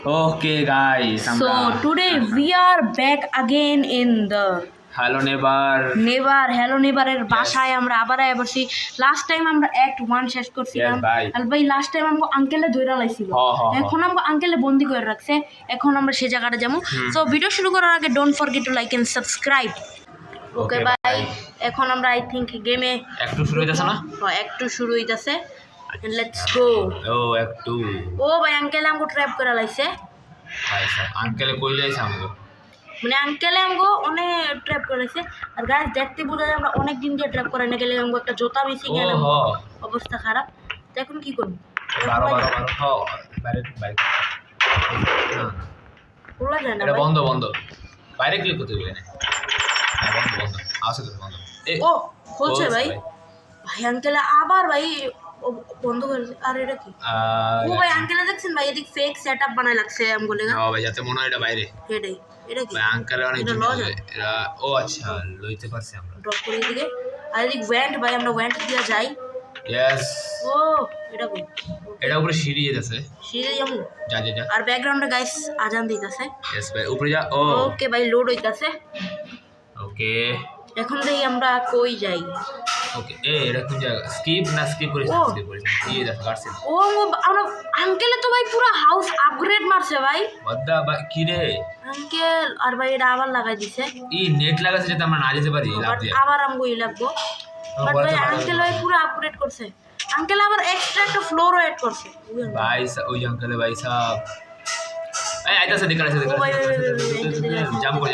Okay, guys. So today we are back again in the Hello neighbor. Hello neighbor এর বাসায় আমরা আবার বসি। লাস্ট টাইম আমরা অ্যাক্ট 1 শেষ করছিলাম। আর ভাই লাস্ট টাইম আমগো আঙ্কেলে ধইরা লাইছিল। এখন আমগো আঙ্কেলে বন্দি করে রাখছে। এখন আমরা সেই জায়গাটা যাবো। সো ভিডিও শুরু করার আগে don't forget to like and subscribe. Okay ভাই, এখন আমরা আই থিংক গেমে একটু শুরু হইতাছে না? হ্যাঁ, একটু শুরু হইতাছে। Let's go. একটু ও ভাই আঙ্কেলে আমগো ট্র্যাপ করে লাইছে। ভাই স্যার আঙ্কেলে কইলে আইছে আমগো। মানে আঙ্কেলে আমগো অনেক ট্র্যাপ করেছে। আর গাইস দেখতে বোঝা যায় আমরা অনেক দিন দিয়ে ট্র্যাপ করে না গেলে আমগো একটা জোতা মিসিং গেল, অবস্থা খারাপ। তো এখন কি করব? 12 বাইরে বাইরে খোলা যায় না, এটা বন্ধ বাইরে ক্লিক করতে হবে না। বন্ধ আসে তো বন্ধ। ও খুলছে ভাই। ভাই আঙ্কেলে আবার ভাই বন্ধ করে। আর এটা কি? ও ভাই আঙ্কেলে দেখছেন ভাই এদিক ফেক সেটআপ বানায় লাগছে আমগো লেগা। ভাই যাতে মনে হয় এটা বাইরে। এটা কি? ভাই আঙ্কেলে অনেক এটা আচ্ছা লইতে পারছি আমরা। ড্রপ করে দিকে। আর এদিক ওয়েন্ট ভাই, আমরা ওয়েন্ট দিয়া যাই। ইয়েস। এটা কি? এটা উপরে সিঁড়ি যেতেছে। সিঁড়ি যাবো? যা আর ব্যাকগ্রাউন্ডে গাইস আজান দিতেছে। ইয়েস ভাই উপরে যা। ওকে ভাই লোড হইতাছে। ওকে এখন দেখি আমরা কই যাই। ওকে এটা কোন জায়গা? স্কিপ করেছি এই দেখো কাটছে। আমরা আঙ্কেলে তো ভাই পুরো হাউস আপগ্রেড মারছে ভাই। বদ্দা ভাই কি রে আঙ্কেল? আর ভাই এটা আবার লাগাই দিছে। নেট লাগাইছে যাতে আমরা না যেতে পারি লাভ দিয়ে। আবার আমগো লাগবো। বাট ভাই আঙ্কেল ভাই পুরো আপগ্রেড করছে। আঙ্কেল আবার এক্সট্রা একটা ফ্লোরও এড করছে ভাই। ওই আঙ্কেলে ভাই সাহেব আইতাছে দেখাইছে জাম্প কর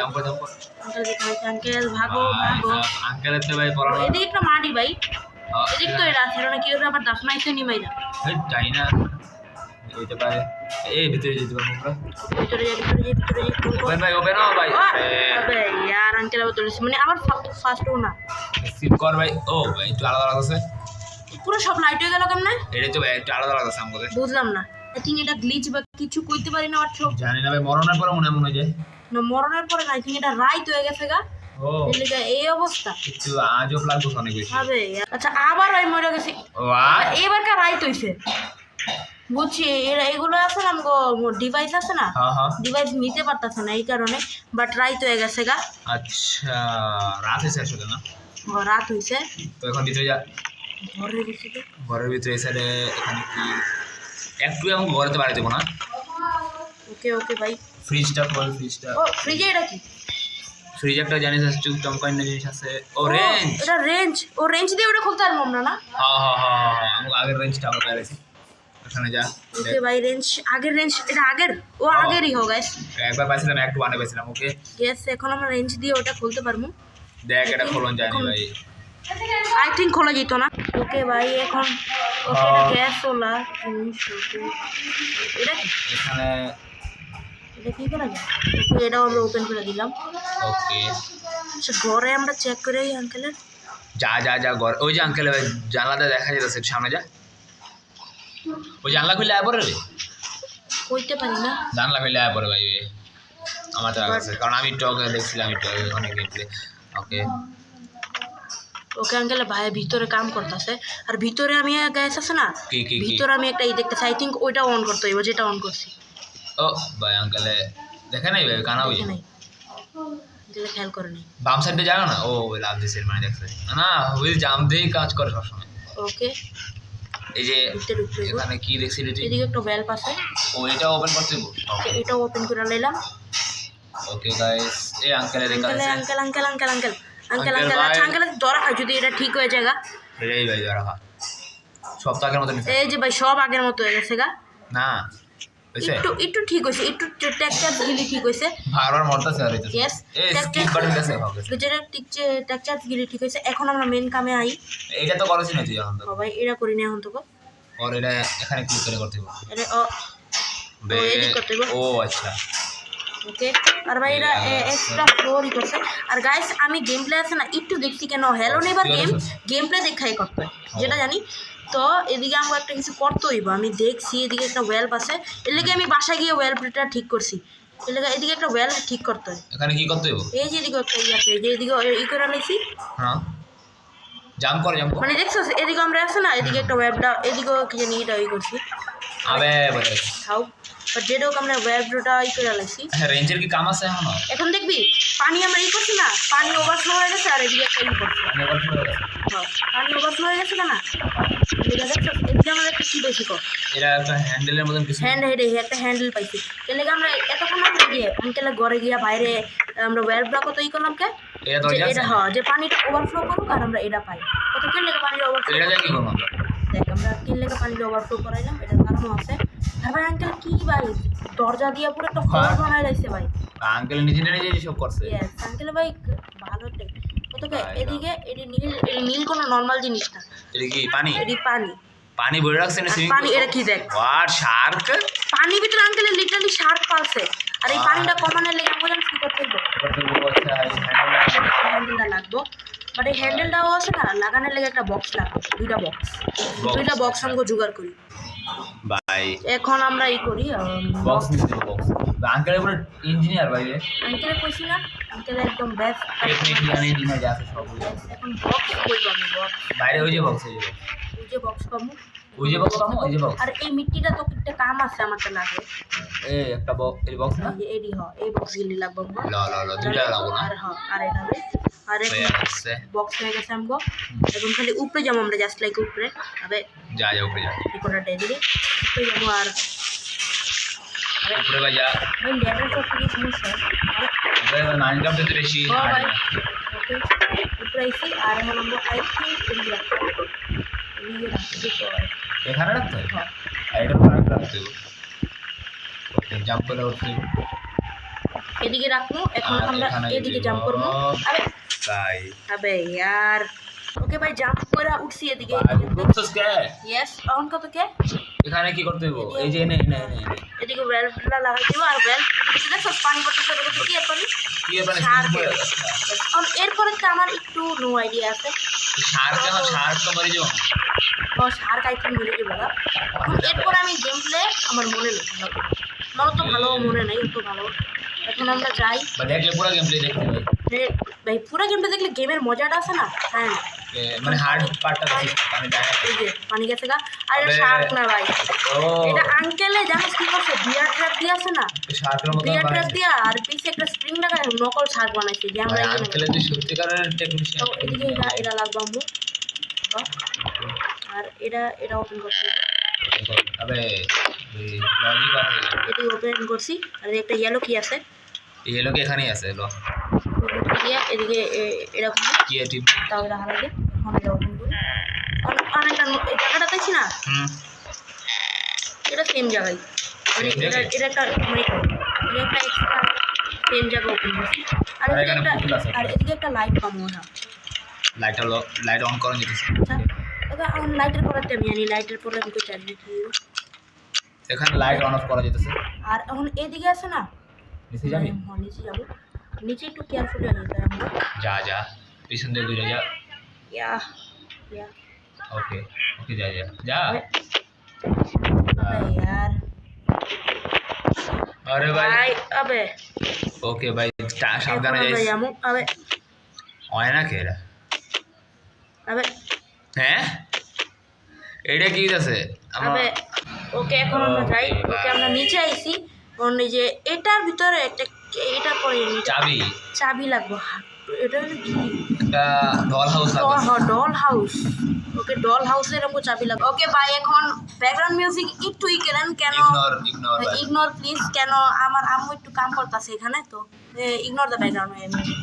আঙ্কেল দেখাইছে। আঙ্কেল ভাগো। আঙ্কেল তো ভাই পড়ানো এদিকে একটা মাটি ভাই। এদিক তো এটা আছে না, কি করে আবার দাফনাইছে নি মাইরা। যাই না এইটা ভাই ভিতরে যেতে পারবো আমরা। ভিতরে যাই। ওপেন ভাই। আবে यार আঙ্কেল আবার ধরেছে, মানে আবার ফার্স্ট ও না স্কিপ কর ভাই। ভাই একটু আলাদা আছে। পুরো সব লাইট হয়ে গেল কেমনে? এটা তো ভাই একটু আলাদা আছে আমাদের। বুঝলাম না। আই থিং এটা গ্লিচ বা কিছু কইতে পারি না। আর সব জানি না ভাই, মরণের পরে মনে যায় না, মরণের পরে না, আই থিং এটা রাইট হয়ে গেছে গা। এই অবস্থা একটু আজব লাগছে অনেক বেশি। আচ্ছা আবার আমি মরে গেছি। এবার কার রাইট হইছে বুঝছি। এগুলো আছে না ডিভাইস আছে না, ডিভাইস নিতে পারতেছে না এই কারণে। বাট রাইট হয়ে গেছে গা। আচ্ছা রাত হয়েছে আসলে না? রাত হইছে। তো এখন ভিতরে যা। ঘরের ভিতরে এই সাইডে এখানে কি একটু আমি ঘরেতে বাড়ি দেবো না। ওকে ভাই। ফ্রিজটা ফ্রিজে এটা কি? ফ্রিজ একটা জানিস আছে চমকাইন জিনিস আছে। রেঞ্জ। এটা রেঞ্জ দিয়ে ওটা খুলতে পারবো আমরা না? হ্যাঁ আমি আগের রেঞ্জটা আবার পেয়েছি। ওখানে যা। ওকে ভাই আগের রেঞ্জ এটা আগের আগেরই হোক গাইস। একবার পাইছিলাম একটু ওয়ানে পাইছিলাম। ওকে ইয়েস, এখন আমরা রেঞ্জ দিয়ে ওটা খুলতে পারবো। দেখ এটা খোলন জানি ভাই। আই থিংক খোলা যেত না। ওকে ভাই এখন এটা গ্যাস ওলা জিনিস। এটা কি? এখানে এটা কি করা যায়? এটাও আমরা ওপেন করে দিলাম। ওকে আচ্ছা ঘরে আমরা চেক করে আঙ্কেলের যা ঘর। ওই যে আঙ্কেল ভাই জানলাটা দেখা যাচ্ছে সামনে যা। ওই জানলা খুলে আয় পরে রে। কইতে পারি না। জানলা খুলে আয় পরে ভাই। আমার তো আছে কারণ আমি টকে দেখছিলাম অনেক গেমপ্লে। ওকে আঙ্কেল ভাই ভিতরে কাম করতেছে। আর ভিতরে আমি গ্যাস আছে না, ভিতরে আমি একটা দেখতেছি। আই থিঙ্ক ওইটা অন করতে হইব যেটা অন করছি। ভাই আঙ্কেলে দেখে নাই ভাই কানা হই খেয়াল করে নাই। বাম সাইডে যাও না। লাভ দিছে মানে দেখছে না হুইল জাম দিয়ে কাজ করে সবসময়। ওকে এই যে এখানে কি দেখছিলি তুই? এদিকে একটা বেল পাশে। এটা ওপেন করতে হবে। এটা ওপেন করে নিলাম। ওকে গাইস এই আঙ্কেলে দেখা যাচ্ছে। আঙ্কেল ধরা খায় যদি এটা ঠিক হয়ে যায় গা। এটাই ভাই ধরা খা। সব তো আগের মতো নিছে। এই যে ভাই সব আগের মতো হয়ে গেছে গা। না একটু ঠিক হইছে, একটু টেক্সচার গিলি ঠিক হইছে। বারবার মরতাছে আর এটা। यस স্কিপ বাটন কাছে হবে। যেটা টেক্সচার গিলি ঠিক হইছে। এখন আমরা মেইন কামে আই। এটা তো করেছি না তুই এখন তো? ভাই এটা করি না এখন তো। এটা এখানে ক্লিক করে করতে হবে। এডিট করতে হবে। আচ্ছা ওকে। আর ভাই এটা এক্সট্রা ফ্লোরই করছে। আর গাইস আমি গেম প্লে আছে না একটু দেখছি কেন হ্যালো নেভার গেম প্লে দেখাই করতে যেটা জানি। তো এদিকে আমার একটা কিছু করতে হইব। আমি দেখছি এদিকে একটা ওয়েলভ আছে, এর লেগে আমি বাসায় গিয়ে ওয়েলভটা ঠিক করছি। এর লেগে এদিকে একটা ওয়েলভ ঠিক করতে হয়। এখানে কি করতে হইব? এই যে এদিকে একটা আছে, এই যে এদিকে করে লাইছি। জাম্প কর মানে দেখছো এদিকে আমরা আছে না, এদিকে একটা ওয়েবটা এদিকেও কি জানি এটা করছি। আবে বলে খাও বাট যেটা হোক আমরা ওয়েবটা ই করে লাইছি রেঞ্জের কি কাম আছে এখনো? এখন দেখবি পানি আমরা ই করছি না, পানি ওভারফ্লো হয়ে গেছে আর এদিকে একটা ই করছে। আমি আবার শুরু হয়ে গেছে। হ্যাঁ, পানি ওভারফ্লো হয়ে গেছে না, এদিকে দেখছো এদিকে আমাদের একটা কি বেশি কর এটা একটা হ্যান্ডেলের মতন কিছু। হ্যান্ড হেডে একটা হ্যান্ডেল পাইছি কেলে আমরা এতক্ষণ আমরা গিয়ে আঙ্কেলের ঘরে গিয়া বাইরে আমরা ওয়েবটা কত ই করলাম কে এটা যে দরজা এটা আছে? হ্যাঁ যে পানিটা ওভারফ্লো করুক আর আমরা এটা পাই কত কেলে পানিটা ওভারফ্লো এটা দিয়ে কি করবো আমরা? দেখ আমরা কিনলে পানিটা ওভারফ্লো করাইলাম এটার কারণও আছে। আর ভাই আঙ্কেল কি ভাই দরজা দিয়ে পুরো একটা ফ্লোর বানাই রাখছে ভাই। আঙ্কেল নিজে নিজে সব করছে। ইয়েস আঙ্কেল ভাই ভালো টেক ওতকে এদিকে এটি নীল কোনো নরমাল জিনিস না, এটা কি পানি? এটি পানি। পানি ভরে রাখছে না আর সুইমিং পানি এটা কি দেখ হোয়াট শার্ক? পানি ভিতরে আঙ্কেলের লিটারালি শার্ক পালছে আর এই পানিটা কমানোর লেগে আমরা কি করতে হইব হ্যান্ডেলটা লাগবো বাট এই হ্যান্ডেলটাও আছে না লাগানোর লেগে একটা বক্স লাগবে দুইটা বক্স আমরা জোগাড় করি ভাই এখন আমরা ই করি বক্স নিতে বক্স। আঙ্কেলের পুরো ইঞ্জিনিয়ার ভাই রে। আঙ্কেলে কইছি না আঙ্কেল একদম বেস্ট টেকনিশিয়ান ইঞ্জিনিয়ার যা আছে সব। এখন বক্স কইব আমি বক্স বাইরে ওই যে বক্স, ওই যে বক্স পাবো ওই যে বক্স পাবো, ওই যে বক্স। আর এই মিট্টিটা তো একটা কাম আছে আমার তো লাগে এই একটা বক্স, এই বক্স না? এই যে এডি হ এই বক্স গিলি লাগবে ল ল ল দুইটা লাগবো না? আর হ আর এটা আর হয়ে এখন গেছে। বক্স হয়ে গেছে আমগো এখন খালি উপরে যাবো আমরা জাস্ট লাইক উপরে আবে যা যা উপরে যা, এই কোনাটা দিলি উপরে যাবো আর উপরে ভাই যা। ভাই লেটার তো কি সমস্যা ভাই মাইনকাম তো বেশি ও হার্ড ভাই না। ওকে উপরে আইছি আর এখন আমরা আই থিংক এদিকে রাখবো এদিকে রাখতে পারি এখানে রাখতে হবে? হ্যাঁ আর এটা ওখানে রাখতে হবে। ওকে জাম্প করে উঠতে হবে। এদিকে রাখবো এখন আর আমরা এখানে এদিকে দিব। জাম্প করবো আরে তাই আবে यार ওকে ভাই জাম্প করে উঠছি এদিকে ভাই বুঝছস কে? ইয়েস এখন কত কে এখানে কি করতে হবে? এই যে এনে এনে এনে এনে। এদিকে ওয়েলটা লাগাই দিব আর ওয়েল দেখো পানি পড়তেছে ওটা কি আর পানি কি এর মানে শার্ক সিম্পল। আর এরপরে তো আমার একটু নো আইডিয়া আছে শার্ক আমার শার্ক তো মরে যাও। ও শার্ক আই থিঙ্ক মেরে যাবে এখন এরপর আমি গেম প্লে আমার মনে নেই আমার তো ভালো মনে নেই তো ভালো এখন আমরা যাই বা দেখলে পুরো গেম প্লে দেখতে পাই। ভাই পুরো গেমটা দেখলে গেমের মজাটা আছে না হ্যাঁ মানে হার্ড পার্টটা দেখি আমি জানি না। এই যে পানি গেছে গা আর এটা তবে- শার্ক না ভাই ও এটা আঙ্কেলে জানিস কি করছে বিয়ার ট্র্যাপ দিয়ে আছে না শার্কের মতো বিয়ার ট্র্যাপ বানাইছে। দিয়া আর পিছে একটা স্প্রিং লাগায় নকল শার্ক বানাইছে যে আমরা ভাই এই আঙ্কেল যে সত্যিকারের তো টেকনিশিয়ান। এদিকে এটা লাগবে আমরা আর এটা ওপেন করছি আবে লজিক আছে। এটি ওপেন করছি আর একটা ইয়েলো কি আছে এই লোক এখানেই আছে লো। এদিকে এটা কি টিম? তাও এটা হারাই দিয়ে এখন এটা ওপেন করি অনেকটা এই জায়গাটা দেখছি না হুম এটা সেম জায়গায় মানে Same জায়গায়? এটা একটা মানে এটা একটা এক্সট্রা সেম জায়গা ওপেন করছি আর আর এদিকে এখানে একটা পুতুল আছে। আর এদিকে একটা লাইট পাবো না লাইটটা লাইট অন করুন যেতেছে। আচ্ছা ওকে এখন লাইটের পরে আমি জানি লাইটের পরে আমি তো চার্জ দিচ্ছি এখানে লাইট অন অফ করা যেতেছে। আর এখন এদিকে আছে না নিচে যাবি? হ্যাঁ নিচে যাবো নিচে একটু কেয়ারফুলি যেতে আমরা যা যা পিছন দিয়ে ঘুরে যা। ইয়া ইয়া ওকে ওকে যা যা যা। अबे यार আরে ভাই भाई अबे ওকে ভাই সাবধানে যাইস। जामू अबे হয় না কেরা? अबे হ্যাঁ এটা কি আছে আমার? अबे ওকে এখন আমরা যাই Okay, ওকে আমরা bye. নিচে আইছি ওর যে এটার ভিতরে একটা এটা পরে চাবি চাবি লাগবে এটা হলো কি একটা ডল হাউস লাগবে। ডল হাউস ওকে ডল হাউসের এরকম চাবি লাগবে ওকে ভাই এখন ব্যাকগ্রাউন্ড মিউজিক একটু কেন ইগনোর ইগনোর প্লিজ কেন আমার আম্মু একটু কাম করতেছে এখানে তো ইগনোর দ্য ব্যাকগ্রাউন্ড মিউজিক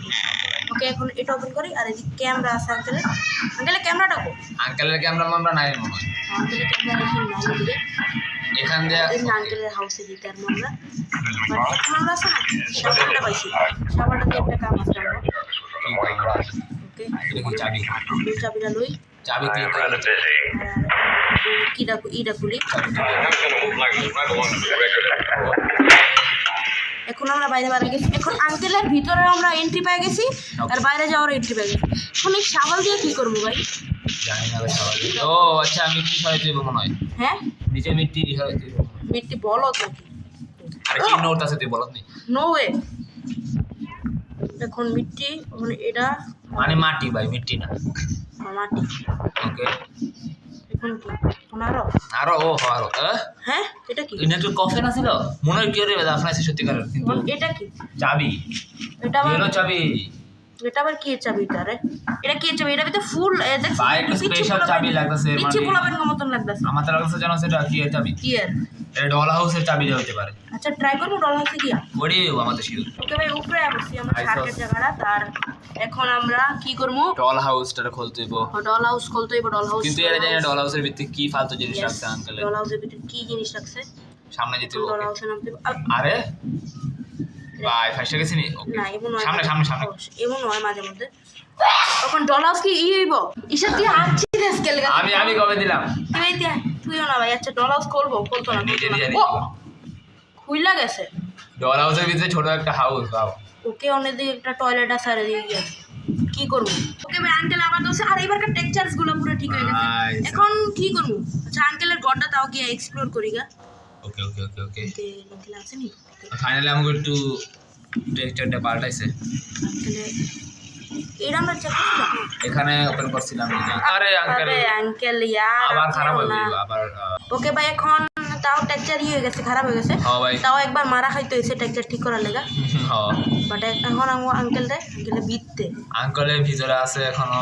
ওকে এখন এটা ওপেন করি আর এদিকে ক্যামেরা আছে আঙ্কেলের ক্যামেরাটা কো আঙ্কেলের ক্যামেরা আমরা নাই মনে হয়। আঙ্কেলের ক্যামেরা এখানে নাই এদিকে এখান দিয়ে আঙ্কেলের হাউসে দিতে আর আমরা বাট এখন আমরা আছে না সাবানটা পাইছি সাবানটা দিয়ে একটা কাম আছে আমরা ওকে এটা কি চাবি? দুই চাবিটা লই চাবি ক্লিক করে লো। কিটা ইটা খুলি এখন আমরা বাইরে বাইরে গেছি এখন আঙ্কেলের ভিতরে আমরা এন্ট্রি পেয়ে গেছি আর বাইরে যাওয়ার এন্ট্রি পেয়ে গেছি এখন এই সাবাল দিয়ে কী করবো ভাই জানি না ভাই সবাই। ও আচ্ছা মিট্টি সরাই তুই মনে হয় হ্যাঁ নিচে মিট্টি সরাই তুই। মিট্টি বলো নাকি আরে কি নোট আছে তুই বলত নি? নো ওয়ে এখন মিট্টি এখন এটা মানে মাটি ভাই মিট্টি না। মাটি ওকে এখন কি এখন আরো আরো ও আরো হ্যাঁ এটা কি এটা তো কফে না ছিল মনে হয় কি রে আপনার সত্যিকার কিন্তু এটা কি চাবি এটা আবার এলো চাবি এটা আবার কি চাবি এটা রে এটা কি চাবি এটা ভিতরে ফুল দেখছ ভাই একটা স্পেশাল চাবি লাগতেছে পিচ্ছি পোলাবেন মতন লাগতেছে আমার তো লাগতেছে যেন সেটা কি এর চাবি কি এর এটা ডল হাউসের চাবি হতে পারে আচ্ছা ট্রাই করবো ডল হাউসে গিয়া ওরে আমাদের শিল ওকে ভাই উপরে আসছি আমরা শার্কের জায়গাটা তার এখন আমরা কি করবো ডল হাউসটা খুলতে হইব ডল হাউস খুলতে হইব ডল হাউস কিন্তু এরা জানি না ডল হাউসের ভিতরে কি ফালতু জিনিস রাখছে আঙ্কেল ডল হাউসের ভিতরে কি জিনিস রাখছে সামনে যেতে হবে ডল হাউসে নামতে আরে ভাই ফাইসে গেছিনি ওকে না এমন নয় সামনে সামনে সামনে এমন নয় মাঝে মধ্যে তখন ডল হাউস কি হইব ঈশা তুই হাঁটছি স্কেল আমি কবে দিলাম তুই তুইও না ভাই আচ্ছা ডল হাউস খুলবো খুলতো না নিজে নিজে খুইলা গেছে ডল হাউসের ভিতরে ছোট একটা হাউস বাবা ওকে অন্যদিকে একটা টয়লেট আছে আর এদিকে গিয়ে কি করবো ওকে ভাই আঙ্কেল আবার দোষে আর এবারকার টেক্সচার্স গুলো পুরো ঠিক হয়ে গেছে এখন কি করবো আচ্ছা আঙ্কেলের ঘরটা তাও গিয়ে এক্সপ্লোর করি গা ওকে ওকে ওকে ওকে আঙ্কেল আসেনি ফাইনালি আমাকে একটু টেক্সচারটা পাল্টাইছে আঙ্কেলে এটা আমরা চেক করলাম এখানে ওপেন করছিলাম আরে আঙ্কেল আঙ্কেল ইয়ার আবার খারাপ হয়ে গেল আবার ওকে ভাই এখন তাও টেক্সচার হয়ে গেছে খারাপ হয়ে গেছে হ্যাঁ ভাই তাও একবার মারা খাইতে হয়েছে টেক্সচার ঠিক করার লেগা হ্যাঁ বাট এখন আঙ্কেলটা বিততে আঙ্কেলের ভিতরে আছে এখনো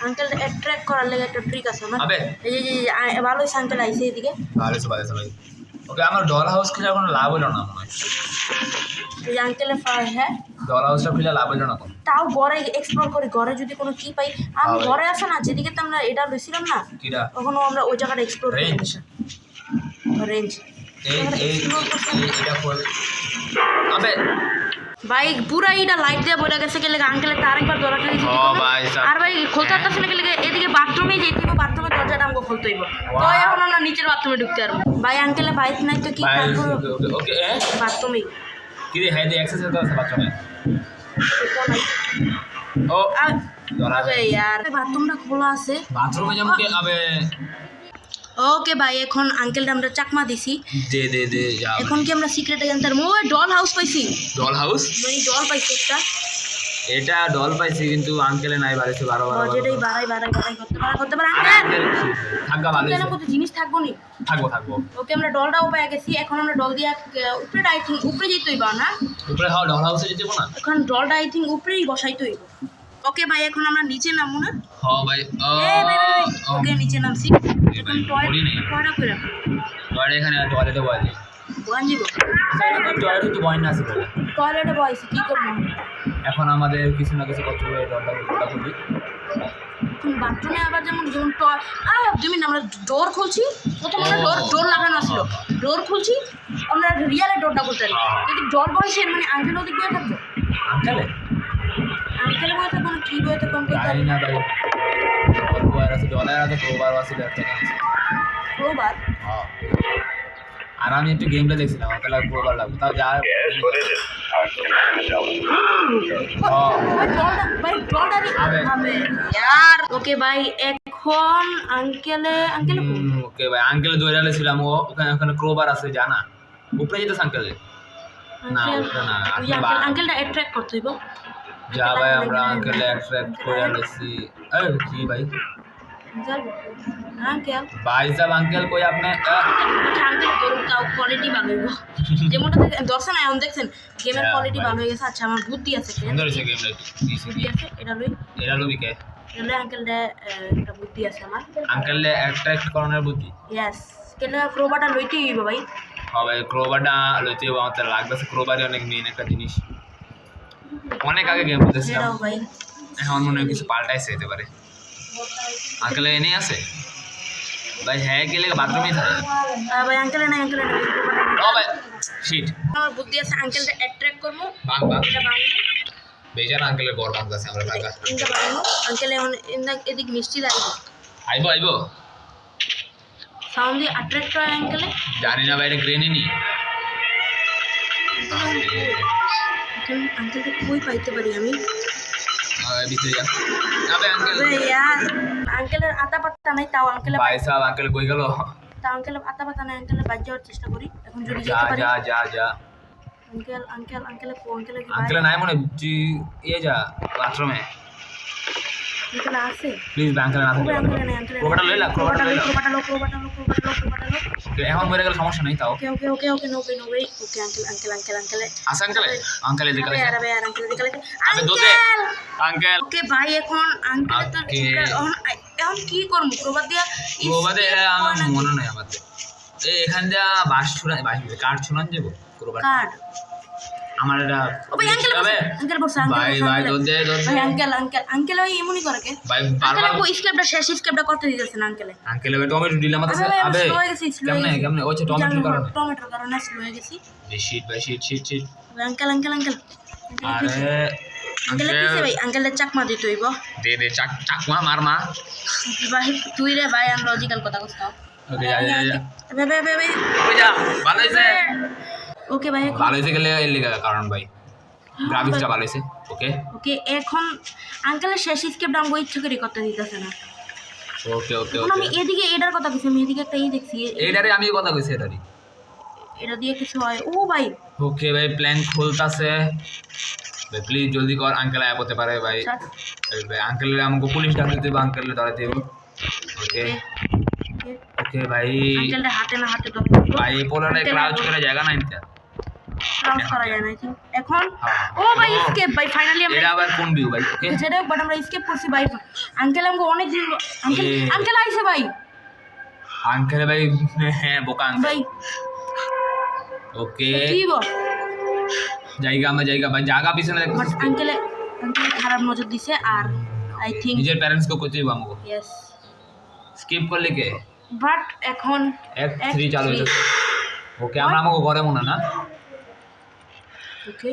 আঙ্কেলটা অ্যাট্রাক্ট করার লেগে একটা ট্রিক আছে আমার আবে এই যে ভালো হয়েছে আঙ্কেল আইসে এদিকে ভালো আছে ভাই ওকে আমার ডল হাউস খুলে কোনো লাভ হলো না মনে হয় এই আঙ্কেলের হ্যাঁ ডল হাউসটা খুলে লাভ হলো না কোনো তাও ঘরে এক্সপ্লোর করি ঘরে যদি কোনো কি পাই আমি ঘরে আসে না যেদিকে তো আমরা এটা লইছিলাম না কিরা তখনও আমরা ওই জায়গাটা এক্সপ্লোর করি রেঞ্জ এটা খোল আবে ভাই পুরা এটা লাইট দিয়ে বলে গেছে গেলে আঙ্কেলের তার একবার দরকার আর ভাই খোলতে আসছে না গেলে এদিকে বাথরুমে যেতে হবে বাথরুমের দরজাটা আমাকে খুলতে হইব তো এখন আমরা নিচের বাথরুমে ঢুকতে পারবো ভাই আঙ্কেলের বাইক নাই তো কি ওকে বাথরুমে কি রে হাই দে এক্সারসাইজ করতে বাথরুমে ও আবে यार বাথরুমটা খোলা আছে বাথরুমে যাবো কি আবে ওকে ভাই এখন আঙ্কেলটা আমরা চাকমা দিছি দে যাও এখন কি আমরা সিক্রেটে জানতে পারবো ওই ডল হাউস পাইছি ডল হাউস মানে ডল পাইছি একটা এটা ডল পাইছি কিন্তু আঙ্কেলে নাই বাড়িতে 12 যেটাই বাড়াই করতে পারে আঙ্কেল থাকবা ভালো কেন কত জিনিস থাকবো নি থাকবো ওকে আমরা ডলটাও পেয়ে গেছি এখন আমরা ডল দিয়া উপরে আই থিঙ্ক উপরে যেতেই বা না উপরে হাও ডল হাউসে যেতে না এখন ডলটা আই থিঙ্ক উপরেই বসাইতে হইব ওকে ভাই এখন আমরা নিচে নামবো না হ্যাঁ ভাই ওকে নিচে নামছি এখন টয়টা কই রাখো টয়লেট এখানে টয়লেটে বয় বয়ান যাব টয়লেটে তো বয় না আছে বলে টয়লেটে বয়সি কি করবো এখন আমাদের কিছু না কিছু করতে হবে ডলটা খুলি বাথরুমে আবার যেমন তুমি আমরা ডোর খুলছি প্রথম আমরা ডোর লাগানো ছিল ডোর খুলছি আমরা রিয়ালের ডোরটা খুলতে পারি যদি ডোর বয়সে মানে আঙ্কেল ওদিক বয়ে থাকবো আঙ্কেলে বয়ে থাকবো না কি বয়ে থাকবো জানি না ভাই ক্রোবার আছে ডলার আছে ক্রোবার আছে ক্রোবার আর আমি একটু গেমটা দেখছিলাম আমার তাহলে ক্রোবার লাগবে তাও যা ওকে ভাই এখন আঙ্কেলে ওকে ভাই আঙ্কেলে দৌড়ালে ছিলাম ওখানে ক্রোবার আছে জানা উপরে যেতে আঙ্কেলে না উপরে না আঙ্কেলটা অ্যাট্রাক্ট করতে হইব যা ভাই আমরা আঙ্কেলে অ্যাট্রাক্ট করে আনছি এই কি ভাই আঙ্কেল ভাই সাহেব আঙ্কেল কই আপনি আঙ্কেল তোর কোয়ালিটি ভালো হইব যেমনটা দর্শন এখন দেখছেন গেমের কোয়ালিটি ভালো হয়ে গেছে আচ্ছা আমার বুদ্ধি আছে সুন্দর হয়েছে গেমটা বুদ্ধি আছে এটা লই কে আঙ্কেলটা একটা বুদ্ধি আছে আমার আঙ্কেলে অ্যাট্রাক্ট করানোর বুদ্ধি ইয়েস কেন ক্রোবারটা লইতে হইব ভাই হ্যাঁ ভাই ক্রোবারটা লইতে হইব আমার লাগতেছে ক্রোবারই অনেক মেইন একটা জিনিস অনেক আগে গেম বুঝেছিলাম ভাই এখন মনে হয় কিছু পাল্টাইছে হতে পারে আঙ্কেলে এনে আছে ভাই হ্যাঁ গেলে বাথরুমেই থাকে ভাই আঙ্কেলে না ও ভাই শিট আমার বুদ্ধি আছে আঙ্কেলটা অ্যাট্রাক্ট করবো বাং বেজান আঙ্কেলের বড় বাংলাদেশে আমরা টাকা আঙ্কেলে এদিক মিষ্টি আইবো সাউন্ড দিয়ে অ্যাট্রাক্ট করে আঙ্কেলে জানি না ভাই এটা গ্রেনি নি আঙ্কেলটা কই পাইতে পারি আমি ভিতরে যা আবে আঙ্কেল আঙ্কেলের আতা পাতা নাই তাও আঙ্কেল ভাই সাহেব আঙ্কেল কই গেল তাও আঙ্কেল আতা পাতা নাই আঙ্কেলের বাজ যাওয়ার চেষ্টা করি এখন যদি যেতে পারি যা আঙ্কেল নাই মনে তুই ইয়ে যা বাথরুমে আঙ্কেল আছে প্লিজ আঙ্কেল না ও ভাই আঙ্কেল নেই আঙ্কেল ক্রোবাটা লইলা ক্রোবাটা লইলা ক্রোবাটা লো এখন মরে গেলে সমস্যা নাই তাও ওকে নো ভাই ওকে আঙ্কেল আসা আঙ্কেল এদিকে আরে আরে ভাই আঙ্কেল দিকে আবে দোতে আঙ্কেল ওকে ভাই এখন আঙ্কেল তো এখন কি করব প্রবাদ দিয়া ক্রোবাতে আমার মনে নাই আমার এখান দিয়া বাস কাঠ ছুড়ান যাবো ক্রোবাটা কার্ড আমার এটা ও ভাই আঙ্কেল বসে ভাই দোতে ভাই আঙ্কেল ওই এমনই করে কে ভাই আঙ্কেল বারবার ও স্ক্রিপ্টটা শেষ স্ক্রিপ্টটা করতে দিতেছেন আঙ্কেল এবার টমেটো দিলাম মাথা আবে কেমনে ওছে টমেটোর কারণে স্লো হয়ে গেছি শিট ভাই শিট আঙ্কেল আরে আঙ্কেল কিসে ভাই আঙ্কেলের চাকমা দিতে হইব দে চাকমা মার মা ভাই তুই রে ভাই আন লজিক্যাল কথা কইছাও ওকে যা ভাই ওই যা ভালো হইছে ওকে ভাই ভালো হইছে গেলে এর লিগা কারণ ভাই গ্রাফিক্সটা ভালো হইছে ওকে এখন আঙ্কেলের শেষ স্ক্রিপ্ট আমি ইচ্ছা করে করতে দিতেছে না ওকে এখন আমি এদিকে এটার কথা কইছি আমি এদিকে একটা দেখছি এইটারে আমি কথা কইছি এটারে এটা দিয়ে কিছু হয় ও ভাই ওকে ভাই প্ল্যান খুলতাছে ভাই প্লিজ জলদি কর আঙ্কেল আয়া পড়তে পারে ভাই ভাই আঙ্কেল আমাকে পুলিশ ডাকতে দেব আঙ্কেল ধরে দেব ওকে ভাই আঙ্কেলটা হাতে না হাতে ধরে ভাই পোলারে ক্রাউচ করে জায়গা নাই এটা ক্রাউচ করা যায় না এখন ও ভাই স্কেপ ভাই ফাইনালি আমরা এটা আবার কোন ভিউ ভাই ওকে যেটা বাট আমরা স্কেপ করছি ভাই আঙ্কেল আমাকে অনেক দিন আঙ্কেল আইছে ভাই আঙ্কেল ভাই হ্যাঁ বোকা আঙ্কেল ভাই ওকে কি বল জায়গা ভাই জায়গা পিছনে দেখো আঙ্কেল খারাপ নজর দিছে আর আই থিংক নিজের প্যারেন্টস কো কইতে আমাকে यस স্কিপ করলে কে বাট এখন F3 চালু হইছে ওকে আমরা আমাকে ঘরে মনে না ওকে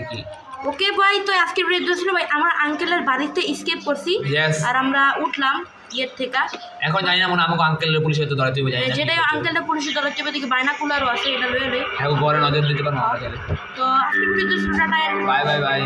কি ওকে ভাই তো আজকের ভিডিও ছিল ভাই আমার আঙ্কেলের বাড়িতে স্কেপ করছি আর আমরা উঠলাম ইয়ের থেকে এখন জানি না মনে আমাকে আঙ্কেলের পুলিশ হয়তো ধরতে হবে জানি না যেটা আঙ্কেলটা পুলিশে ধরতে হবে দিকে বাইনাকুলারও আছে এটা লয়ে লই হ্যাঁ ঘরে নজর দিতে পারবো আমরা চলে তো আজকের ভিডিও ছিল টাটা বাই